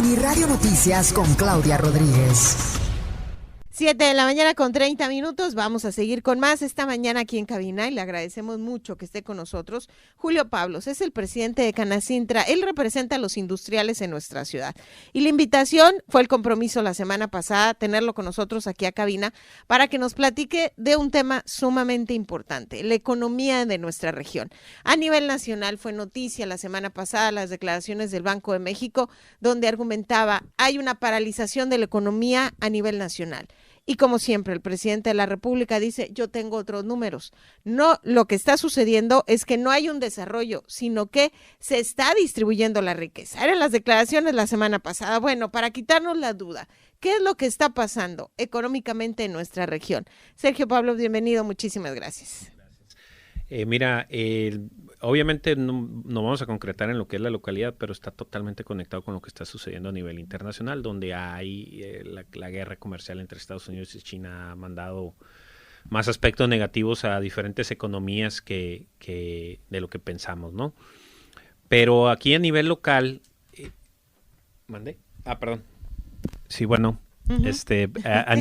Uniradio Noticias con Claudia Rodríguez. 7:30 a.m. Vamos a seguir con más esta mañana aquí en cabina y le agradecemos mucho que esté con nosotros. Julio Pablos es el presidente de Canacintra. Él representa a los industriales en nuestra ciudad. Y la invitación fue el compromiso la semana pasada, tenerlo con nosotros aquí a cabina para que nos platique de un tema sumamente importante, la economía de nuestra región. A nivel nacional fue noticia la semana pasada las declaraciones del Banco de México, donde argumentaba hay una paralización de la economía a nivel nacional. Y como siempre, el presidente de la República dice, yo tengo otros números. No, lo que está sucediendo es que no hay un desarrollo, sino que se está distribuyendo la riqueza. Eran las declaraciones la semana pasada. Bueno, para quitarnos la duda, ¿qué es lo que está pasando económicamente en nuestra región? Sergio Pablo, bienvenido, muchísimas gracias. Obviamente no vamos a concretar en lo que es la localidad, pero está totalmente conectado con lo que está sucediendo a nivel internacional, donde hay la guerra comercial entre Estados Unidos y China ha mandado más aspectos negativos a diferentes economías que de lo que pensamos, ¿no? Pero aquí a nivel local, perdón. Sí, bueno. Uh-huh. A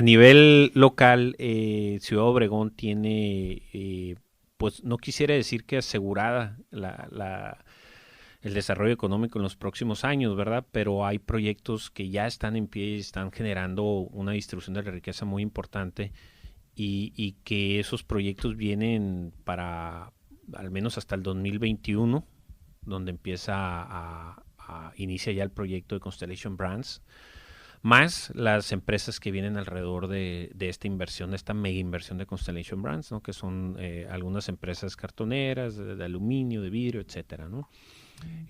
nivel local, Ciudad Obregón tiene pues no quisiera decir que asegurada el desarrollo económico en los próximos años, ¿verdad? Pero hay proyectos que ya están en pie y están generando una distribución de la riqueza muy importante y que esos proyectos vienen para al menos hasta el 2021, donde inicia ya el proyecto de Constellation Brands, más las empresas que vienen alrededor de esta inversión, de esta mega inversión de Constellation Brands, ¿no? Que son algunas empresas cartoneras, de aluminio, de vidrio, etcétera, ¿no?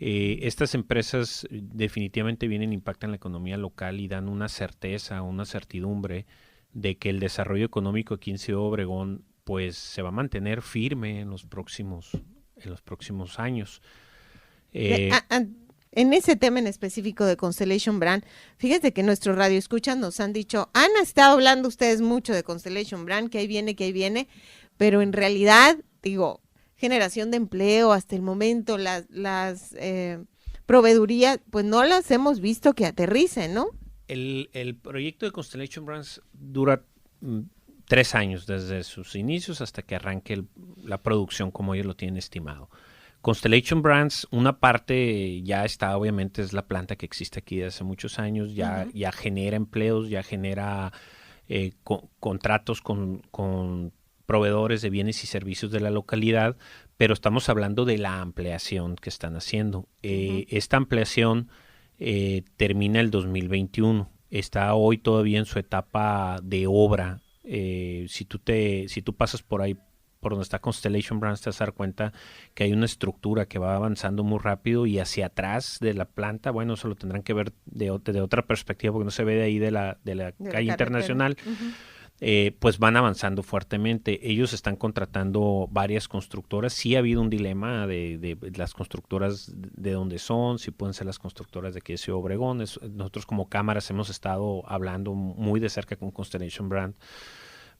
Estas empresas definitivamente impactan la economía local y dan una certeza, una certidumbre de que el desarrollo económico aquí en Ciudad Obregón pues se va a mantener firme en los próximos años. En ese tema en específico de Constellation Brand, fíjate que nuestros radioescuchas nos han dicho, han estado hablando ustedes mucho de Constellation Brand, que ahí viene, pero en realidad, generación de empleo hasta el momento, las proveedurías, pues no las hemos visto que aterricen, ¿no? El proyecto de Constellation Brands dura 3 años, desde sus inicios hasta que arranque la producción como ellos lo tienen estimado. Constellation Brands, una parte ya está, obviamente es la planta que existe aquí desde hace muchos años, ya genera empleos, ya genera contratos con proveedores de bienes y servicios de la localidad, pero estamos hablando de la ampliación que están haciendo. Esta ampliación termina el 2021, está hoy todavía en su etapa de obra. Si tú pasas por ahí, por donde está Constellation Brands, te vas a dar cuenta que hay una estructura que va avanzando muy rápido y hacia atrás de la planta, bueno, eso lo tendrán que ver de otra perspectiva porque no se ve de ahí de la calle internacional, pues van avanzando fuertemente. Ellos están contratando varias constructoras. Sí ha habido un dilema de las constructoras de dónde son, si pueden ser las constructoras de aquí de Ciudad Obregón. Nosotros como cámaras hemos estado hablando muy de cerca con Constellation Brands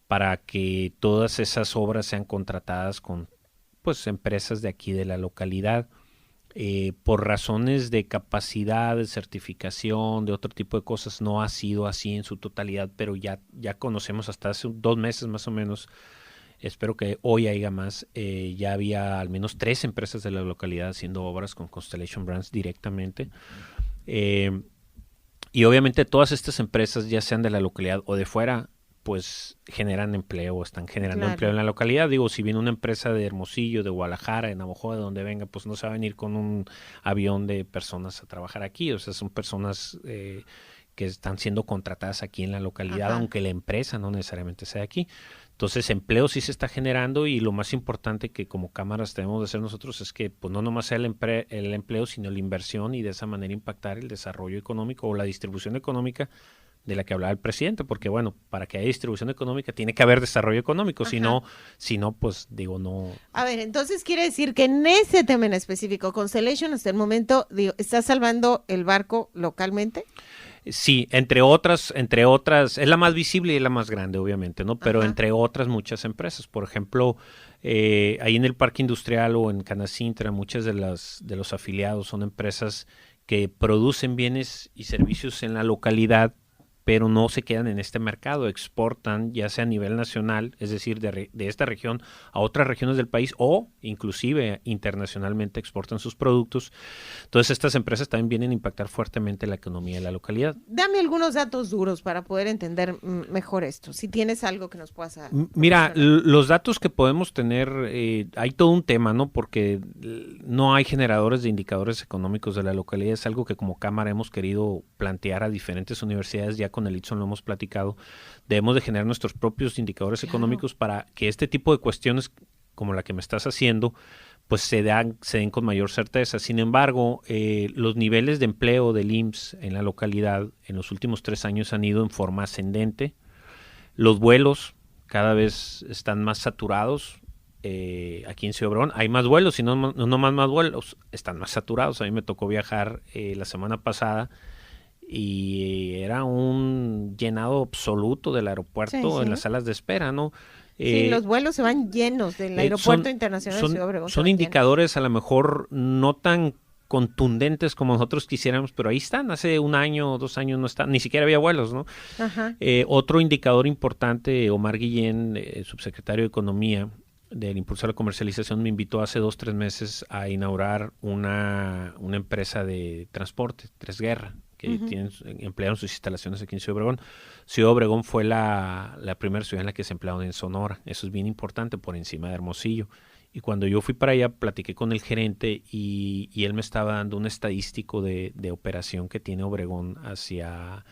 para que todas esas obras sean contratadas con pues empresas de aquí de la localidad. Por razones de capacidad, de certificación, de otro tipo de cosas, no ha sido así en su totalidad, pero ya conocemos hasta hace 2 meses más o menos, espero que hoy haya más, ya había al menos 3 empresas de la localidad haciendo obras con Constellation Brands directamente. Y obviamente todas estas empresas, ya sean de la localidad o de fuera, pues generan empleo, están generando empleo en la localidad. Si viene una empresa de Hermosillo, de Guadalajara, de Navojoa, de donde venga, pues no se va a venir con un avión de personas a trabajar aquí. O sea, son personas que están siendo contratadas aquí en la localidad, aunque la empresa no necesariamente sea aquí. Entonces, empleo sí se está generando y lo más importante que como cámaras tenemos de hacer nosotros es que pues no nomás sea el empleo, sino la inversión y de esa manera impactar el desarrollo económico o la distribución económica de la que hablaba el presidente, porque bueno, para que haya distribución económica tiene que haber desarrollo económico, si no, pues no. A ver, entonces quiere decir que en ese tema en específico, Constellation hasta el momento, ¿está salvando el barco localmente? Sí, entre otras, es la más visible y es la más grande, obviamente, ¿no? Pero entre otras muchas empresas, por ejemplo, ahí en el Parque Industrial o en Canacintra, muchas de los afiliados son empresas que producen bienes y servicios en la localidad, pero no se quedan en este mercado, exportan ya sea a nivel nacional, es decir, de esta región a otras regiones del país o inclusive internacionalmente exportan sus productos. Entonces estas empresas también vienen a impactar fuertemente la economía de la localidad. Dame algunos datos duros para poder entender mejor esto, si tienes algo que nos puedas Mira, los datos que podemos tener, hay todo un tema, ¿no? Porque no hay generadores de indicadores económicos de la localidad, es algo que como Cámara hemos querido plantear a diferentes universidades, ya con el ITSON lo hemos platicado, debemos de generar nuestros propios indicadores económicos para que este tipo de cuestiones como la que me estás haciendo, pues se den con mayor certeza. Sin embargo, los niveles de empleo del IMSS en la localidad en los últimos 3 años han ido en forma ascendente. Los vuelos cada vez están más saturados. Aquí en Ciudad Obregón hay más vuelos, y no más vuelos, están más saturados. A mí me tocó viajar la semana pasada y era un llenado absoluto del aeropuerto en las salas de espera, ¿no? Sí, los vuelos se van llenos del aeropuerto internacional de Ciudad Obregón. Son indicadores a lo mejor no tan contundentes como nosotros quisiéramos, pero ahí están. Hace 1 año o 2 años no están, ni siquiera había vuelos, ¿no? Ajá. Otro indicador importante, Omar Guillén, subsecretario de Economía del Impulso a la Comercialización, me invitó hace 2 o 3 meses a inaugurar una empresa de transporte, Tres Guerra, que emplearon sus instalaciones aquí en Ciudad Obregón. Ciudad Obregón fue la primera ciudad en la que se emplearon en Sonora. Eso es bien importante, por encima de Hermosillo. Y cuando yo fui para allá, platiqué con el gerente y él me estaba dando un estadístico de operación que tiene Obregón hacia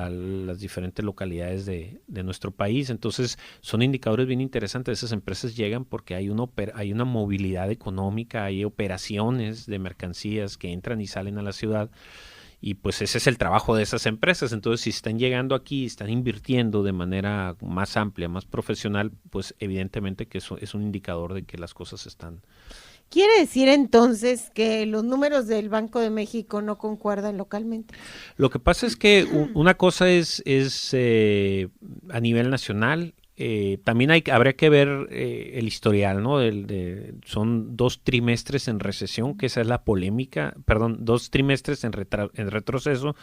las diferentes localidades de nuestro país. Entonces son indicadores bien interesantes. Esas empresas llegan porque hay una movilidad económica, hay operaciones de mercancías que entran y salen a la ciudad. Y pues ese es el trabajo de esas empresas. Entonces, si están llegando aquí, están invirtiendo de manera más amplia, más profesional, pues evidentemente que eso es un indicador de que las cosas están. ¿Quiere decir entonces que los números del Banco de México no concuerdan localmente? Lo que pasa es que una cosa es a nivel nacional. También habría que ver el historial, ¿no? Son 2 trimestres en recesión, que esa es la polémica, 2 trimestres en retroceso,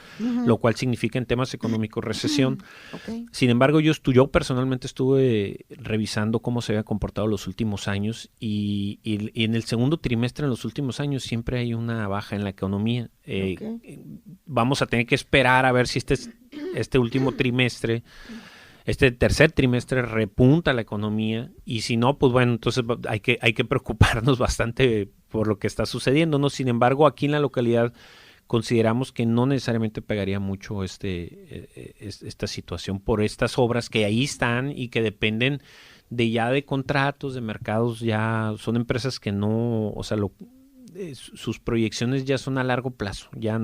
lo cual significa en temas económicos recesión. Okay. Sin embargo, yo personalmente estuve revisando cómo se había comportado los últimos años y en el segundo trimestre en los últimos años siempre hay una baja en la economía. Vamos a tener que esperar a ver si este último trimestre, este tercer trimestre repunta la economía, y si no, pues bueno, entonces hay que preocuparnos bastante por lo que está sucediendo, ¿no? Sin embargo, aquí en la localidad consideramos que no necesariamente pegaría mucho esta situación por estas obras que ahí están y que dependen de contratos, de mercados. Ya son empresas que sus proyecciones ya son a largo plazo, ya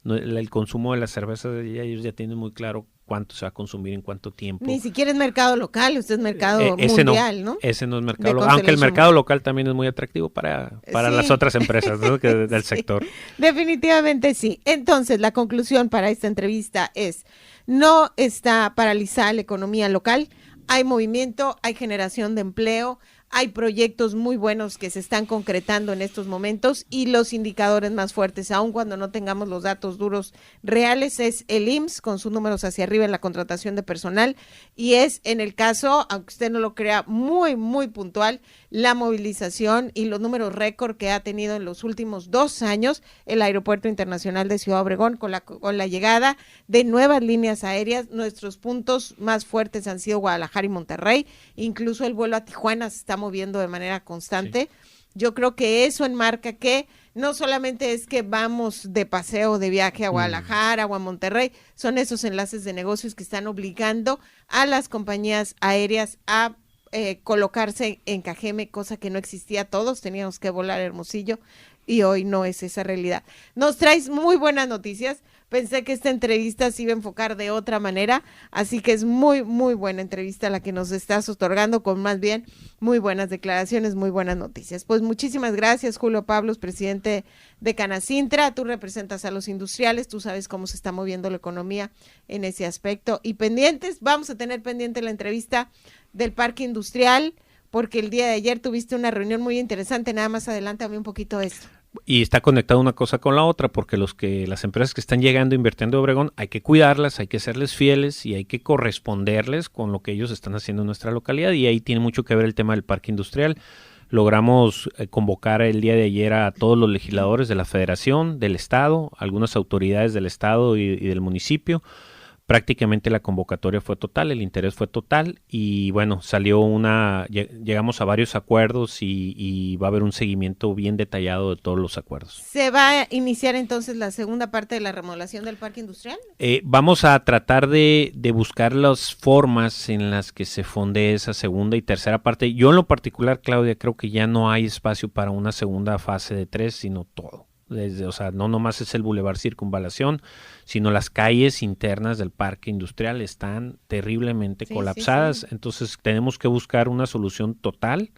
el consumo de la cerveza, ellos ya tienen muy claro cuánto se va a consumir en cuánto tiempo. Ni siquiera es mercado local, usted es mercado mundial, ¿no? Ese no es mercado local, aunque el mercado local también es muy atractivo para las otras empresas, ¿no? del sector. Definitivamente sí. Entonces, la conclusión para esta entrevista es: no está paralizada la economía local, hay movimiento, hay generación de empleo, hay proyectos muy buenos que se están concretando en estos momentos, y los indicadores más fuertes, aun cuando no tengamos los datos duros reales, es el IMSS con sus números hacia arriba en la contratación de personal, y es, en el caso, aunque usted no lo crea, muy, muy puntual, la movilización y los números récord que ha tenido en los últimos 2 años el Aeropuerto Internacional de Ciudad Obregón con la llegada de nuevas líneas aéreas. Nuestros puntos más fuertes han sido Guadalajara y Monterrey, incluso el vuelo a Tijuana se está moviendo de manera constante. Sí. Yo creo que eso enmarca que no solamente es que vamos de paseo, de viaje a Guadalajara o a Monterrey, son esos enlaces de negocios que están obligando a las compañías aéreas a colocarse en Cajeme, cosa que no existía. Todos teníamos que volar a Hermosillo y hoy no es esa realidad. Nos traes muy buenas noticias. Pensé que esta entrevista se iba a enfocar de otra manera, así que es muy, muy buena entrevista la que nos estás otorgando, con más bien muy buenas declaraciones, muy buenas noticias. Pues muchísimas gracias, Julio Pablos, presidente de Canacintra. Tú representas a los industriales, tú sabes cómo se está moviendo la economía en ese aspecto. Y vamos a tener pendiente la entrevista del Parque Industrial, porque el día de ayer tuviste una reunión muy interesante. Nada más adelántame un poquito esto. Y está conectado una cosa con la otra, porque las empresas que están llegando, invirtiendo en Obregón, hay que cuidarlas, hay que serles fieles y hay que corresponderles con lo que ellos están haciendo en nuestra localidad, y ahí tiene mucho que ver el tema del parque industrial. Logramos convocar el día de ayer a todos los legisladores de la Federación, del Estado, algunas autoridades del Estado y del municipio. Prácticamente la convocatoria fue total, el interés fue total y bueno, llegamos a varios acuerdos y va a haber un seguimiento bien detallado de todos los acuerdos. ¿Se va a iniciar entonces la segunda parte de la remodelación del parque industrial? Vamos a tratar de buscar las formas en las que se fonde esa segunda y tercera parte. Yo en lo particular, Claudia, creo que ya no hay espacio para una segunda fase de 3, sino todo. O sea, no nomás es el Boulevard Circunvalación, sino las calles internas del parque industrial están terriblemente colapsadas. Sí. Entonces tenemos que buscar una solución total,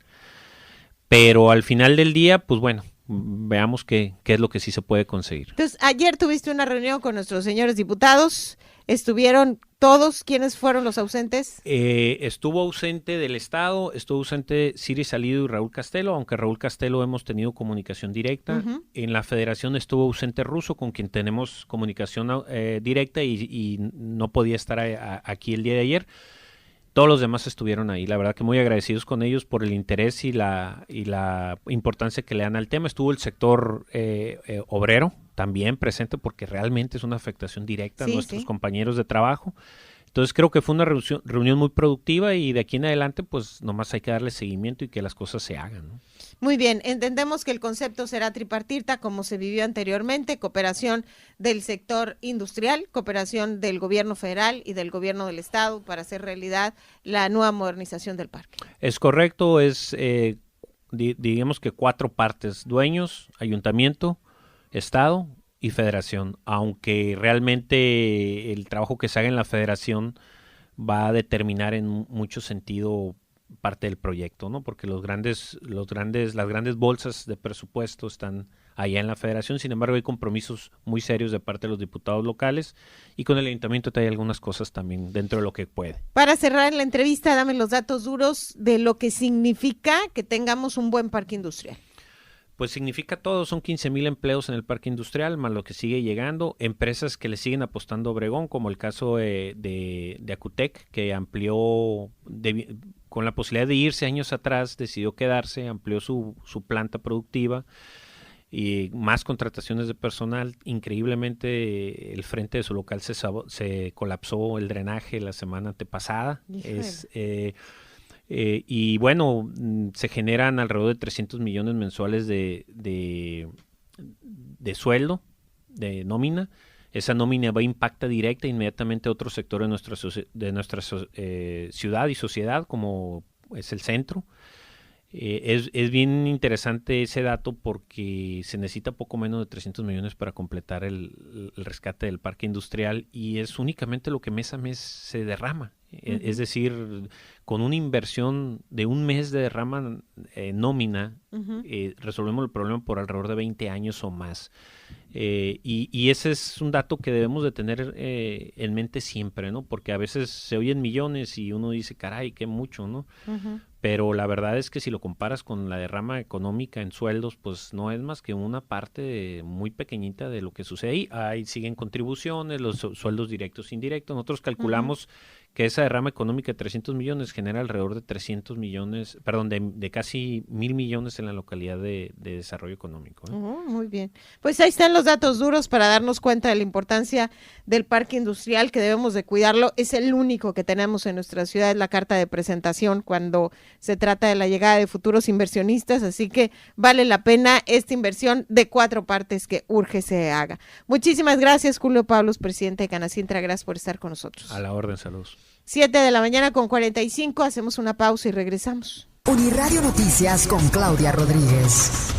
pero al final del día, pues bueno, veamos qué es lo que sí se puede conseguir. Entonces, ayer tuviste una reunión con nuestros señores diputados, ¿estuvieron todos? ¿Quiénes fueron los ausentes? Estuvo ausente del Estado, estuvo ausente Siri Salido y Raúl Castelo, aunque Raúl Castelo hemos tenido comunicación directa. Uh-huh. En la Federación estuvo ausente Russo, con quien tenemos comunicación directa y no podía estar aquí el día de ayer. Todos los demás estuvieron ahí, la verdad que muy agradecidos con ellos por el interés y la importancia que le dan al tema. Estuvo el sector obrero también presente, porque realmente es una afectación directa a nuestros compañeros de trabajo. Entonces creo que fue una reunión muy productiva y de aquí en adelante pues nomás hay que darle seguimiento y que las cosas se hagan, ¿no? Muy bien, entendemos que el concepto será tripartita como se vivió anteriormente, cooperación del sector industrial, cooperación del gobierno federal y del gobierno del estado para hacer realidad la nueva modernización del parque. Es correcto, es digamos que 4 partes: dueños, ayuntamiento, estado y federación, aunque realmente el trabajo que se haga en la federación va a determinar en mucho sentido parte del proyecto, ¿no? Porque las grandes bolsas de presupuesto están allá en la federación. Sin embargo, hay compromisos muy serios de parte de los diputados locales y con el ayuntamiento hay algunas cosas también dentro de lo que puede. Para cerrar la entrevista, dame los datos duros de lo que significa que tengamos un buen parque industrial. Pues significa todo, son 15,000 empleos en el parque industrial, más lo que sigue llegando, empresas que le siguen apostando a Obregón, como el caso de Acutec, que amplió, con la posibilidad de irse años atrás, decidió quedarse, amplió su planta productiva y más contrataciones de personal. Increíblemente, el frente de su local se colapsó el drenaje la semana antepasada. Y bueno, se generan alrededor de 300 millones mensuales de sueldo, de nómina. Esa nómina va a impactar directa inmediatamente a otro sector de nuestra ciudad y sociedad, como es el centro. Es bien interesante ese dato porque se necesita poco menos de 300 millones para completar el rescate del parque industrial y es únicamente lo que mes a mes se derrama. Uh-huh. Es decir, con una inversión de un mes de derrama nómina, uh-huh, resolvemos el problema por alrededor de 20 años o más. Y ese es un dato que debemos de tener en mente siempre, ¿no? Porque a veces se oyen millones y uno dice, caray, qué mucho, ¿no? Uh-huh. Pero la verdad es que si lo comparas con la derrama económica en sueldos, pues no es más que una parte muy pequeñita de lo que sucede ahí. Ahí siguen contribuciones, los sueldos directos e indirectos. Nosotros calculamos que esa derrama económica de 300 millones genera alrededor de 300 millones, perdón, de casi 1,000 millones en la localidad de desarrollo económico, ¿eh? Muy bien. Pues ahí están los datos duros para darnos cuenta de la importancia del parque industrial, que debemos de cuidarlo. Es el único que tenemos en nuestra ciudad, es la carta de presentación cuando se trata de la llegada de futuros inversionistas, así que vale la pena esta inversión de 4 partes que urge se haga. Muchísimas gracias, Julio Pablos, presidente de Canacintra, gracias por estar con nosotros. A la orden, saludos. 7:45, hacemos una pausa y regresamos. Uniradio Noticias con Claudia Rodríguez.